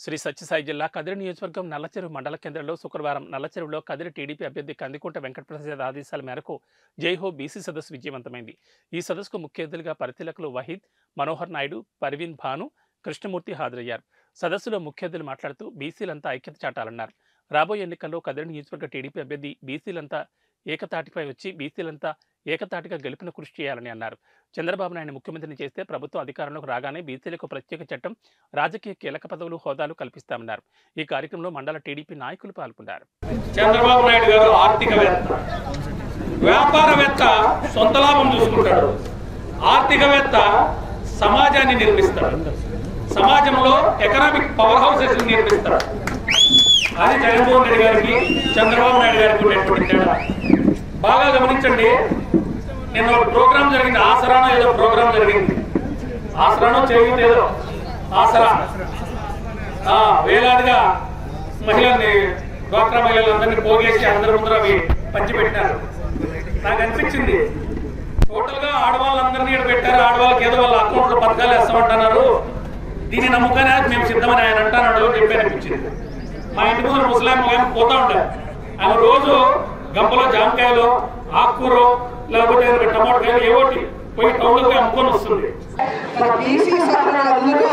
శ్రీ సత్యసాయి జిల్లా కదిరి నియోజకవర్గం నల్లచెరువు మండల కేంద్రంలో శుక్రవారం నల్లచెరువులో కదిరి టీడీపీ అభ్యర్థి కందికుంట వెంకటప్రసాద్ ఆదేశాల మేరకు జైహో బీసీ సదస్సు విజయవంతమైంది. ఈ సదస్సుకు ముఖ్య అతిథులుగా పరిశీలకులు వహీద్, మనోహర్ నాయుడు, పర్వీన్ భాను, కృష్ణమూర్తి హాజరయ్యారు. సదస్సులో ముఖ్య అతిథులు మాట్లాడుతూ బీసీలంతా ఐక్యత చాటాలన్నారు. రాబోయే ఎన్నికల్లో కదిరి నియోజకవర్గ టీడీపీ అభ్యర్థి బీసీలంతా ఏకతాటిపై వచ్చి బీసీలంతా ఏకతాటిగా గెలుపును కృషి చేయాలని అన్నారు. చంద్రబాబు నాయుడు ముఖ్యమంత్రిని చేస్తే ప్రభుత్వం అధికారంలోకి రాగానే బీసీలకు ప్రత్యేక చట్టం, రాజకీయ కీలక పదవులు, హోదాలు కల్పిస్తామన్నారు. ఈ కార్యక్రమంలో మండల టీడీపీ నాయకులు పాల్గొన్నారు. చంద్రబాబు నాయుడు గారు ఆర్థికవేత్త, వ్యాపారవేత్త సొంత లాభం చూసుకుంటాడు. ఆర్థికవేత్త సమాజాన్ని నిర్మిస్తాడు, సమాజంలో ఎకనామిక్ పవర్ హౌసెస్ నిర్మిస్తాడు. అది జగన్మోహన్ రెడ్డి గారికి, చంద్రబాబు నాయుడు గారికి ఉండేటువంటి తేడా. బాగా గమనించండి. నిన్న ఒక ప్రోగ్రాం జరిగింది, ఆసరానో ఏదో ప్రోగ్రాం జరిగింది. ఆసరానో చేయుత ఏదో ఆసరా వేలాదిగా మహిళల్ని, డ్వాక్రా మహిళలందరినీ పోగేసి అందరి ముందర అవి పంచిపెట్టినారు. నాకు అనిపించింది, టోటల్ గా ఆడవాళ్ళందరినీ ఇక్కడ పెట్టారు. ఆడవాళ్ళకి ఏదో వాళ్ళ అకౌంట్లో పథకాలు వేస్తామంటున్నారు. దీన్ని నమ్ముకనే మేము సిద్ధమని ఆయన అంటున్నాడు అని చెప్పి అనిపించింది. మా ఇంటి ముందు ముస్లాం పోతా ఉంటారు. ఆయన రోజు గంపలో జామకాయలు, ఆకుకూరలు, లేకపోతే టమాటోకాయలు ఏవోటి పోయి టౌన్లోకి అమ్ముకొని వస్తుంది. మన బీసీ సభ్యులందరూ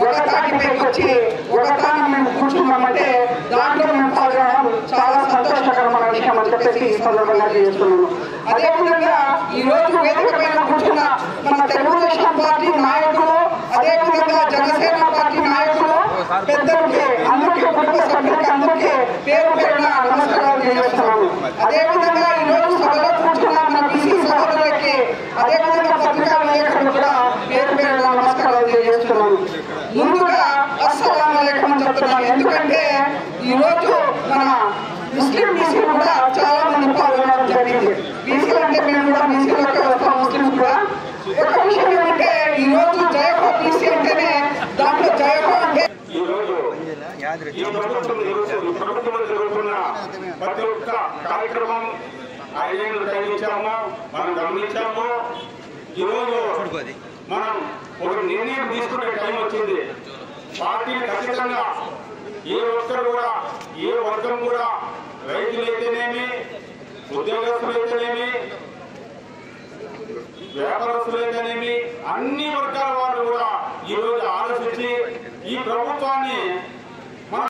ఒక తాటిపైకి వచ్చి ఒక తాను మేము కూర్చున్నామంటే దాంట్లో మేము పాల్గొనడం చాలా సంతోషకరమైన విషయం అని చెప్పేసి ఈ సందర్భంగా చేస్తున్నాను. అదేవిధంగా ఈ రోజు వేదిక పైన కూర్చున్న మన తెలుగుదేశం పార్టీ నాయకులు, అదేవిధంగా జనసేన పార్టీ నాయకులు, పెద్దలకి, అందరికీ, కుటుంబ సభ్యులకి అందరికీ పేరు పేరున నమస్కారాలు తెలియజేస్తున్నాను. అదేవిధంగా ఈ రోజు సభలో కూర్చున్న మన బీసీ సభ్యులకి, అదేవిధంగా పత్రికా విలేకరులు కూడా పేరు పేరున నమస్కారాలు తెలియజేస్తున్నాను. ముందుగా అస్సలాము అలైకుం చెప్తున్నాను. ఎందుకంటే ఈ రోజు మన ముస్లిం బీసీలు కూడా చాలా మంది పాల్గొనడం జరిగింది. బీసీలు అంటే మేము కూడా బీసీలోకి వస్తాం, ముస్లింస్ కూడా. ఒక విషయం ఏంటంటే ఈ రోజు జయహో బీసీ అంటేనే దాంట్లో జయహో అంటే ప్రభుత్వం జరుగుతున్న ప్రతి ఒక్క కార్యక్రమం ఐదేళ్ళు తగ్గించాము, మనం గమనించాము. ఈరోజు మనం ఒక నిర్ణయం తీసుకునే టైం వచ్చింది. పార్టీ ఖచ్చితంగా ఏ ఒక్కరు కూడా, ఏ వర్గం కూడా, రైతులైతేనేమి, ఉద్యోగస్తులైతేనేమి, వ్యాపారస్తులైతేనేమి, అన్ని వర్గాల